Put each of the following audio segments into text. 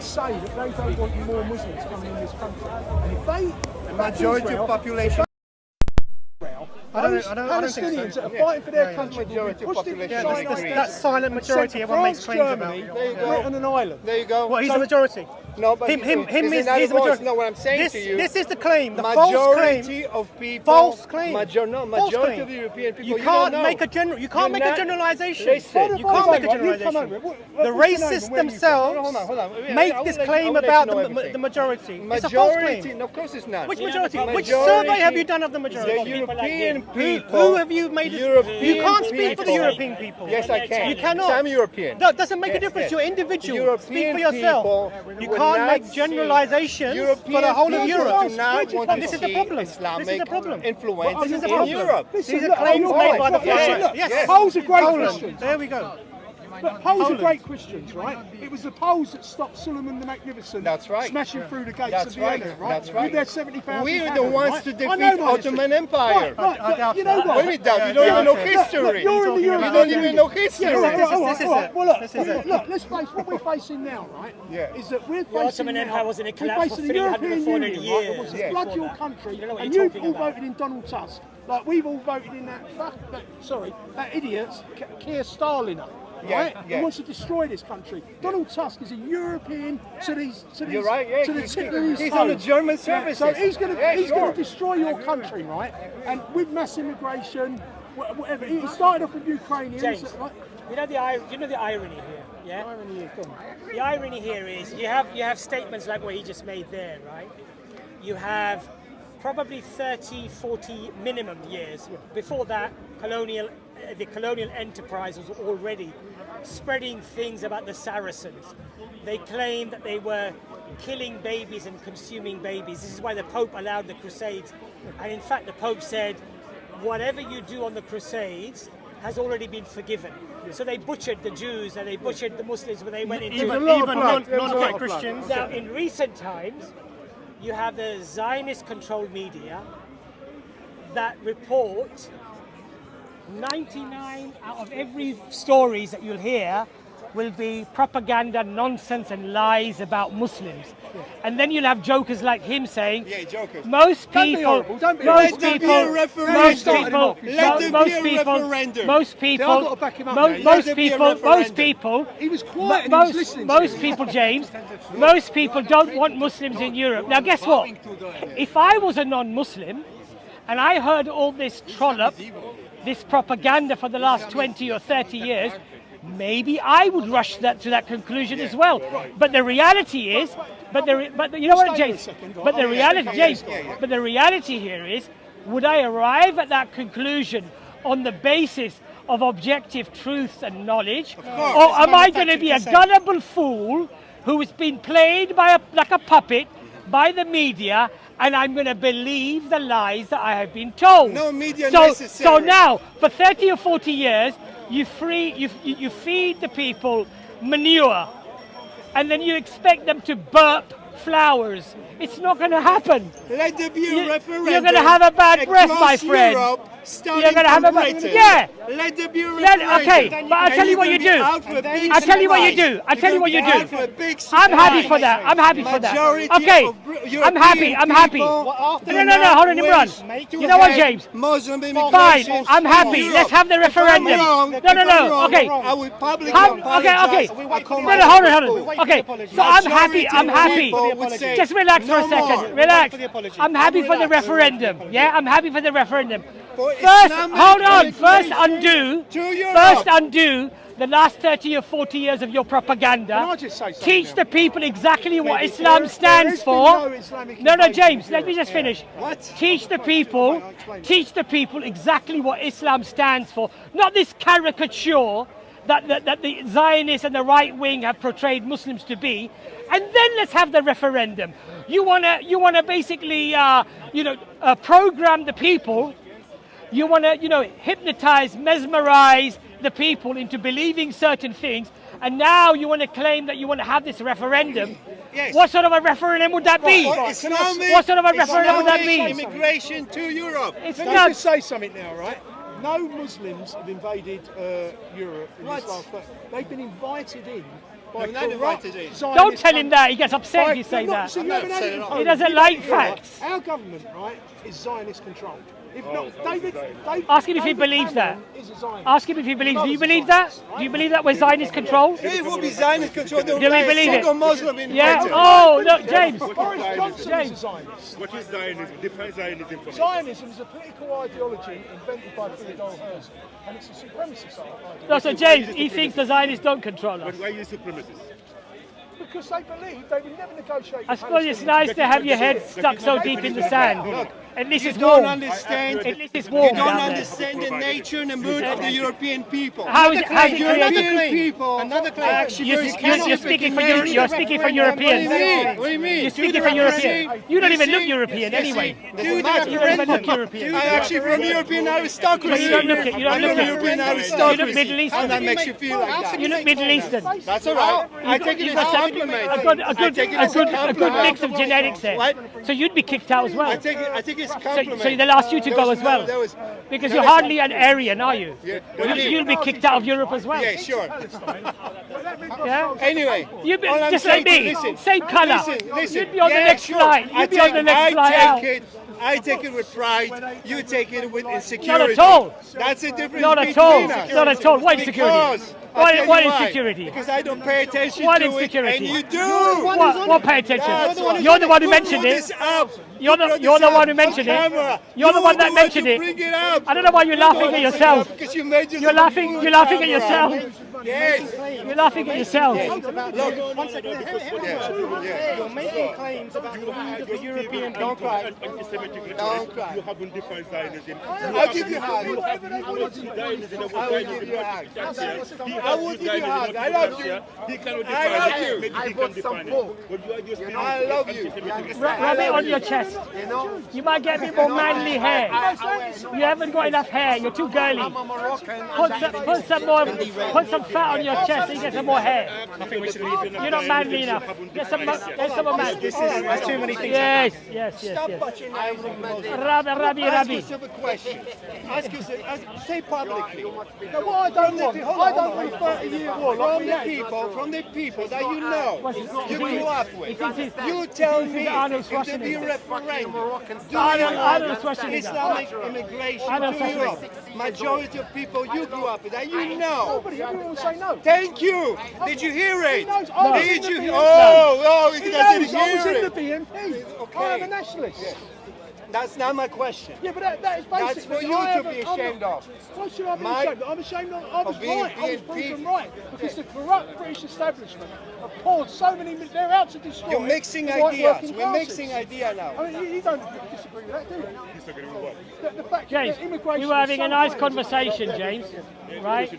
say that they don't want more Muslims coming in this country. And if they... The majority of population... I don't think so. That are fighting for their country. That silent majority everyone makes claims about. There you go. On an island. There you go. Well, he's the majority. No, but he's the majority. No, what I'm saying to you. This is the claim. The majority of people. False claim. Majority of the European people. You can't make a generalization. Listen, you can't make a generalization. The racists themselves make this claim about the majority. It's a false claim. No, of course it's not. Which majority? Which survey have you done of the majority? The European people. Who have you made it? You can't speak for the European people. Yes, I can. You cannot. I'm European. No, it doesn't make a difference. You're individual. Speak for yourself. You can't make generalizations for the whole of Europe. This is the problem. Islamic influence in Europe. These are claims made by the French. Yes. Poles are great Christians. There we go. But Poles are great Christians, right? It was the Poles that stopped Suleiman the Magnificent smashing through the gates of Vienna, right? That's right. With their 70,000 We're the ones to defeat Ottoman Empire. Right, you know what? When we doubt, you don't even know history. You don't even know history. Look, let's face what we're facing now, right? Yeah. Is that we're The Ottoman Empire was in a collapse for 300 or 400 years. Which has flooded your country, and you've all voted in Donald Tusk. Like we've all voted in that idiot Keir Starmer. Right? He wants to destroy this country. Donald Tusk is a European to the tip of his He's toe. on the German services. So he's going to destroy your country, right? And with mass immigration, whatever. He started off with Ukrainians. James, right? you know the irony here, yeah? The irony here is you have statements like what he just made there, right? You have probably 30, 40 minimum years. Before that, the colonial enterprise was already spreading things about the Saracens. They claimed that they were killing babies and consuming babies. This is why the Pope allowed the Crusades. And in fact, the Pope said, whatever you do on the Crusades has already been forgiven. So they butchered the Jews and they butchered the Muslims when they went into even non-white Christians. Now, in recent times, you have the Zionist-controlled media that report 99 out of every stories that you'll hear will be propaganda, nonsense and lies about Muslims. And then you'll have jokers like him saying, most people, most people, James, most people don't want Muslims in Europe. Now guess what? If I was a non-Muslim and I heard all this trollop, this propaganda for the last 20 or 30 years, maybe I would rush to that conclusion as well. But the reality is, you know what, James? But the reality here is, would I arrive at that conclusion on the basis of objective truth and knowledge, or am I going to be a gullible fool who has been played by like a puppet by the media, and I'm going to believe the lies that I have been told? No media necessary. So now, for 30 or 40 years, you feed the people manure, and then you expect them to burp flowers. It's not going to happen. Let there be a referendum. You're going to have a bad breath, my friend. You're going to have a bad... Yeah. Let there be a referendum. Okay, but I'll tell you what you do. I'll tell you what you do. I'm happy for that. Okay. I'm happy. No, hold on, Imran. You know what, James? Fine. I'm happy. Let's have the referendum. No. Okay. Okay. No, hold on. Okay. So I'm happy. Just relax for a second. Relax. I'm happy for the referendum. Yeah, I'm happy for the referendum. First, hold on. First undo the last 30 or 40 years of your propaganda. Teach the people exactly what Islam stands for. No, James, let me just finish. Teach the people exactly what Islam stands for. Not this caricature that the Zionists and the right wing have portrayed Muslims to be. And then let's have the referendum. You wanna basically program the people. You want to, hypnotize, mesmerize the people into believing certain things, and now you want to claim that you want to have this referendum. Yes. What sort of a referendum would that be? What sort of a referendum would that be? Immigration to Europe. Let me just say something now, right? No Muslims have invaded Europe in this last. They've been invited in by corrupt Don't tell him that. He gets upset if you say that. He doesn't like facts. Our government, right, is Zionist controlled. If not, David, ask him if he believes that. Ask him if he believes. Do you believe that? Do you believe that we're Zionist controlled? It will be Zionist controlled. Do we believe it? Muslim in yeah. Britain. Oh, look, James. James. Is a Zionist. What is Zionism? Define Zionism for me. Zionism is a political ideology invented by Theodore Herzl, and it's a supremacist ideology. No, so James, he thinks the Zionists don't control us. But why are you supremacists? Because they believe they would never negotiate. I suppose it's nice to have your head stuck so deep in the sand. At least it's You don't warm. understand. At least it's warm You don't down there. understand the nature and the mood of the European people. How's it created? European people. Another claim. Actually, You're speaking for Europeans. What do you mean? You're speaking for Europeans. You don't even look European anyway. You don't even look European. I'm actually from European aristocracy. You don't look it. You don't I'm look from it. European You aristocracy. look Middle Eastern. And that makes you feel like that. You look Middle Eastern. That's all right. I take it as a compliment. A good mix of genetics there. What? So you'd be kicked out as well. I take it as a compliment. So they'll ask you to go as well. Because you're hardly an Aryan, are you? Yeah. What do you mean? You'll be kicked out of Europe as well. Yeah, sure. Yeah? Anyway, You'd be all I'm just like saying- me, listen, same colour. Listen, You'd be on the yeah, next sure. flight. You'd be on the next flight out. I take it with pride. You take it with Not insecurity. at all. That's the difference Not at between all. us. Not at all. What insecurity? Because, I'll tell you What why. insecurity? Because I don't pay attention What to insecurity? it, and you do. What pay attention? That's why. You're the one who Who mentioned brought it. this up? You're Who brought the this up? one who mentioned On it. camera. You're the one that You mentioned it. Bring it up. I don't know why you're laughing at yourself. Because you made yourself You're laughing at yourself. Yes. You're laughing at yourself. You're making claims about the mood of the European people. Don't cry. Anti-Semitic Don't cry. You haven't defined Zionism. I'll give you a hug. Zionism. I will give you a hug. I will give you a hug. I love you. He cannot I define love it. you. Maybe he can define it. But you are just I love you. Rub it on your chest. You might get a bit more manly hair. You haven't got enough hair. You're too girly. Put some fat on your chest so you get some more hair. You're not manly enough. Get some more man. There's too many things. Yes. Rabbi. Ask yourself a question. Ask yourself, say publicly. What I don't want 30-year war. From the people that you know, you grew up with. You tell me if there be a referendum, do Arnold you Schwarzenegger. Islamic immigration to Europe? Majority of people you grew up with, that you know. Everyone will say no. Thank you. Did you hear it? knows I was Did in you? the BNP. Oh, you He guys knows didn't I was hear in the it. BNP. I am a nationalist. That's not my question. Yeah, but that is That's basically. for you to be ashamed of. Why should I be My- ashamed? I'm ashamed of. I was being right. I was BNP. proven right because the corrupt British establishment have poured so many. They're out to destroy. You're mixing the white ideas. working We're classes. mixing ideas now. I mean, you don't disagree with that, do you? Disagree with what? The fact James, that immigration we were having is a so nice great. conversation, James. Right?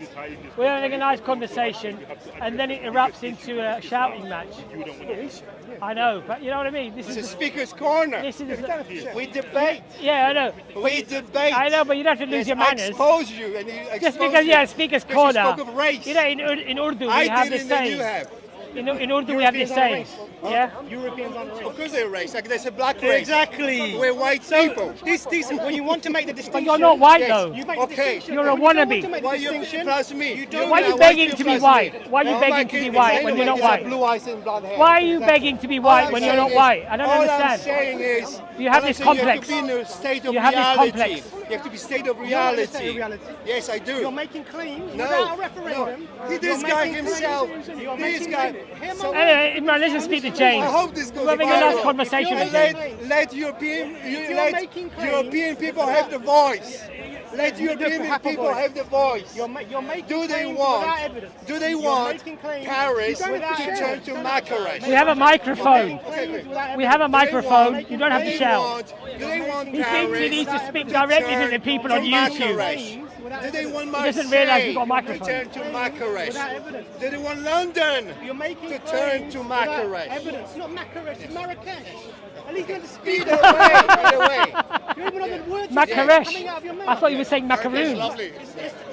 We were having a nice conversation, and then it erupts into a shouting match. I know, but you know what I mean. This It's a is speaker's corner. this is. We debate. Yeah, I know. We debate. I know, but you don't have to lose your I manners. expose you and you Just expose because, you. yeah, speaker's Because corner. you spoke of race. You know, in Urdu we I have did this it and you saying. have. In Urdu we have this saying. Yeah. Europeans aren't Of race. course they're race. Like there's a black race. Exactly. We're white people. This, when you want to make the But distinction, you're not white Yes. though. you make the Okay. distinction. You're a When you don't want wannabe. to make the Why you distinction, plus me? you don't Why are you white begging people to be plus white? me. Why are you Oh, begging my to be goodness. white when Anyway, you're not you have white? blue eyes and blonde hair. Why are you begging to be white when you're not white? I don't all I'm understand. saying is, You have all I'm this saying, You complex. have to be in a state of You have this reality. complex. You have to be state of You're not in a state reality. of reality. Yes, I do. You're making claims No, without a referendum. no. You're This guy making himself, claims. You're this making guy. claims. So- Anyway, Imran, let's just speak to James. I hope this goes We're having a nice viral. conversation And with James. let making claims. European people have the voice. Let European have a people voice. have the voice. You're making Do they claims want? without evidence. Do they You're want making claims Paris to without turn evidence. to Marrakesh? We have a microphone. We have a microphone. You don't have to shout. Do they want He thinks he Paris needs to speak to directly to turn the people on to YouTube. Marrakesh? Do they want Marseille doesn't realise we've got a to microphone. turn to Marrakesh? Without evidence. Do they want London You're making to claims turn to without Marrakesh? evidence. Not Marrakesh, it's Marrakesh. At least you have to speak. Either way, either way. You even know the words Macaresh. coming out of your mouth. I thought you were saying macaroon. Lovely.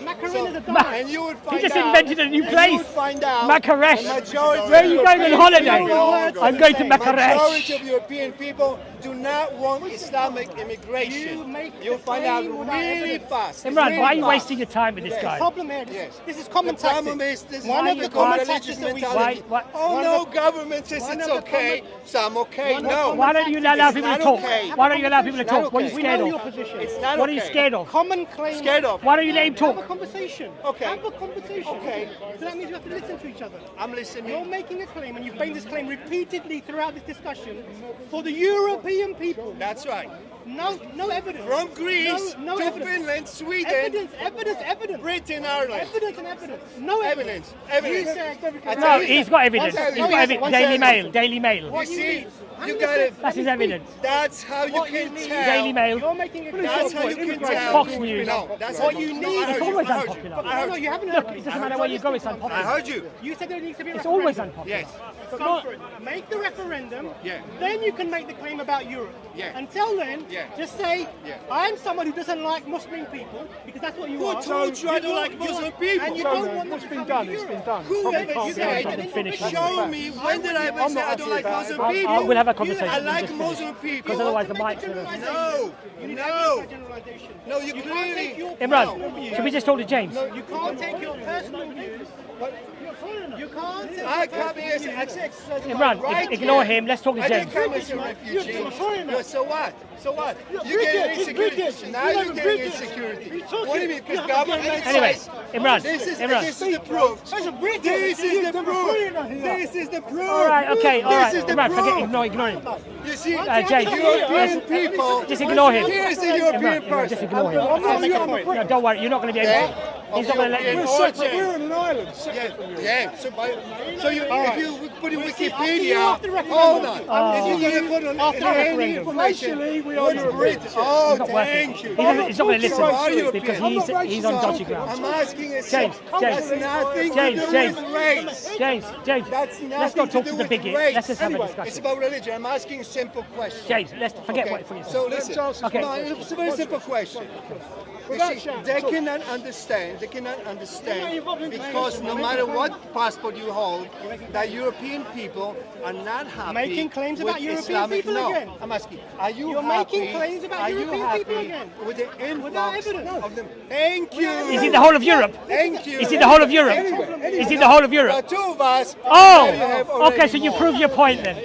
Macaroon is a So, dance. and you would find He just out, invented a new and place. You would find out Macaresh. the majority Where are of you going on European holiday? people- I'm going to Majority Macaresh. of European people do not want Islamic immigration. You'll find out really fast. Imran, why are you wasting your time with this guy? The problem here, this is common The tactics. problem is this is One of the common tactics that we see. Oh no, government says it's okay, so I'm okay. No. Why don't you allow people to talk? Okay. Why don't you allow people to talk? What are you We scared know your of? position. It's not What are you okay. scared of? Common claim. Scared of? Why don't you let him Have a talk? conversation. Okay. Have a conversation. Okay. So that means you have to listen to each other. I'm listening. You're making a claim, and you've made this claim repeatedly throughout this discussion for the European people. That's right. No evidence. From Greece no to evidence. Finland, Sweden, Evidence. Britain, Ireland. Evidence and evidence. No evidence. Evidence. You said, I No, tell you- he's got evidence. One second, He's one got second, evidence. one Daily second. Mail. Daily Mail. You see, you got it. That's his evidence. That's how you can tell. Daily Mail. You're making a That's how you can tell. Fox News. No, that's What how you no, need I heard is you, always I heard unpopular. you. No, you haven't Look, heard it doesn't matter where you go, it's I unpopular. heard you. You said there needs to be a It's referendum. always unpopular. Yes. So make the referendum, Yeah. then you can make the claim about Europe. Yeah. Until then, Yeah. just say, Yeah. I'm someone who doesn't like Muslim people, because that's what you Who are. told you I don't like Muslim people? And you So, don't want what's them been to come done, to it's been Europe. done. Who Probably ever can't said, be done and finished. show me, when did I ever I'm say not I don't happy like about Muslim it. people? We'll have a I conversation. like Just finish. Muslim people. Because otherwise the Make a mic's gonna... generalization. You need No. evidence by generalization. No, you can't clearly... take your Imran, should we just talk to James? You can't take your personal views. You can't take I come here as Imran, ignore him. Let's talk to I James. didn't come as a refugee. You're a foreigner. No, so what? So what? You're British, getting he's insecurity. British. Now You're you're not getting British. insecurity. You're talking- What do you mean? Because you're government Anyway, says... Imran, This is Imran. the proof. That's a British. This is the proof. foreigner here. This is the proof. All right, okay, all right. This is the Imran, forget, proof. ignore him. You see, James, European people... Just ignore him. Here's the European Imran, just person. ignore him. No, don't worry, you're not going to be able to. He's not going to let you. We're in an island. Yeah. So you, if you put in Wikipedia, after referendum. hold on. If you're going to put on any referendum. information, Actually, we are what's British? Oh, He's not worth it. thank you. He's not going to Are you listen because he's on dodgy ground. I'm asking a James, that's nothing James, to do James. with race. James, That's let's nothing not talk to to do the with bigot. race. Let's just have a Anyway, discussion. it's about religion. I'm asking a simple question. James, let's forget what you So said. listen. Okay. No, it's a very simple question. You see, they cannot understand because no matter what passport you hold, that European people are not happy Making claims with about European Islamic. people no, again. I'm asking, are you You're happy? making claims about are you European happy people again. with the Without influx evidence. of them? Thank you. Is it the whole of Europe? Thank you. Is it the whole of Europe? Anyway, Is it the whole of there are Europe? two of us. you have Oh, already okay, so you more. prove your point then.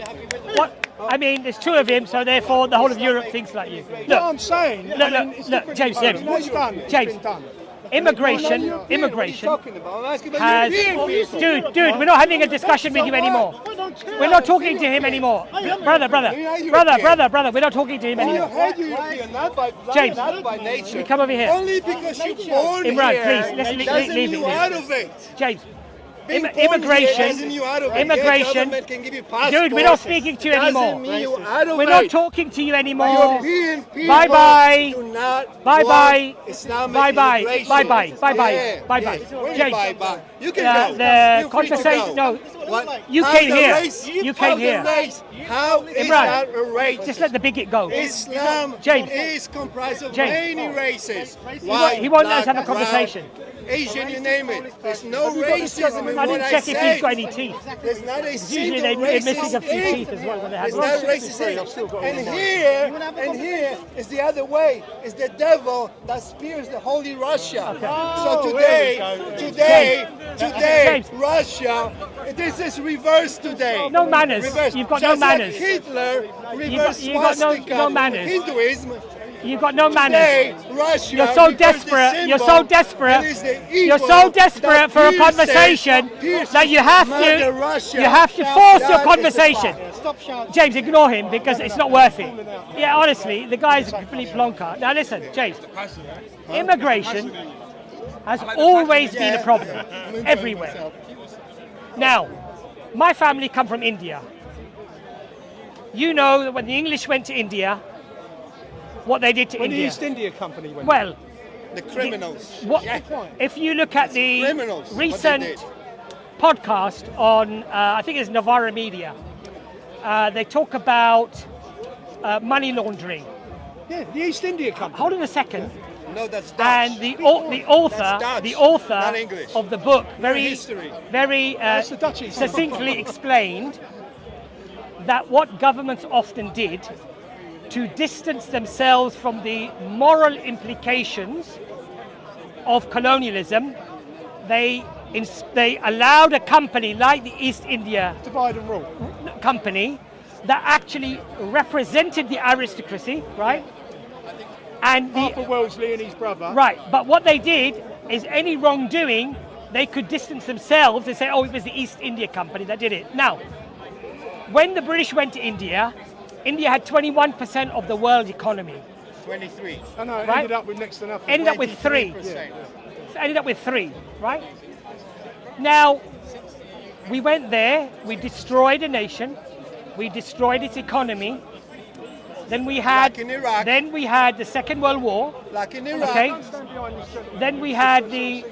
What? I mean, there's two of him, so therefore the whole of Europe thinks like you. What Look, I'm saying, look, James, what's done, it's James. been done. Immigration What are you talking about? I'm asking about has... European people. Dude, we're not having a discussion with you anymore. We're not talking to him anymore. Brother, we're not talking to him You anymore. heard European, not by James, not by nature. you come over here. Only because you're born Imran, here please, let's doesn't leave it. you out of it. James, Being born here doesn't immigration, you out of it. immigration. Yeah, government can give you passports. Dude, we're not speaking to you anymore. Doesn't mean you out of We're it. not talking to you anymore. European people Bye-bye. do not Bye-bye. want Islamic Bye-bye. immigration. Bye-bye. Bye-bye. Yeah, Bye-bye. yes. Where James. bye-bye? You can go. The You're free to conversation, go. no, What? you How came the here. race- You how came the here. race- How is Imran, that a race? just let the bigot go. Islam James. is comprised of James. many races. He won't let us have a conversation. Asian, you name it. There's no racism in I what didn't I check if say. he's got any teeth. There's not a Usually single they're racist missing a few thing. teeth as well when they have It's not racist. And here is the other way. It's the devil that spears the holy Russia. So today, James. Russia, this is reversed today. No manners. Reversed. You've got Just no like manners. Hitler reversed you got swastika. no manners. Hinduism. You've got no Today, manners. Russia You're so reversed the desperate. You're so symbol desperate. that is the You're evil so desperate that for a pierces conversation that you have Mother Russia. to force your That is the conversation. fact. Stop shouting. James, ignore him because it's not worth it. Yeah, honestly, the guy's a complete plonker. Now listen, James, immigration has always been a problem everywhere. Now, my family come from India. You know that when the English went to India, what they did to When the India. East India Company went. Well, The criminals. what, if you look at the criminals, what they recent did. podcast on, I think it's Novara Media, they talk about money laundering. Yeah, the East India Company. Hold on a second. No, that's Dutch. And the That's author not English. of the book very history. That's the Dutch East India succinctly explained that what governments often did to distance themselves from the moral implications of colonialism, they allowed a company like the East India Divide and rule. Company that actually represented the aristocracy, right? And Arthur Wellesley and his brother. Right, but what they did is any wrongdoing, they could distance themselves and say, oh, it was the East India Company that did it. Now, when the British went to India, India had 21% of the world economy. 23. I know, it Right? ended up with next to nothing. Ended up with 3. 23%. Ended up with 3, right? Now, we went there, we destroyed a nation, we destroyed its economy. Then we had, Like in Iraq. then we had the Second World War. Like in Iraq. Okay. Then we had the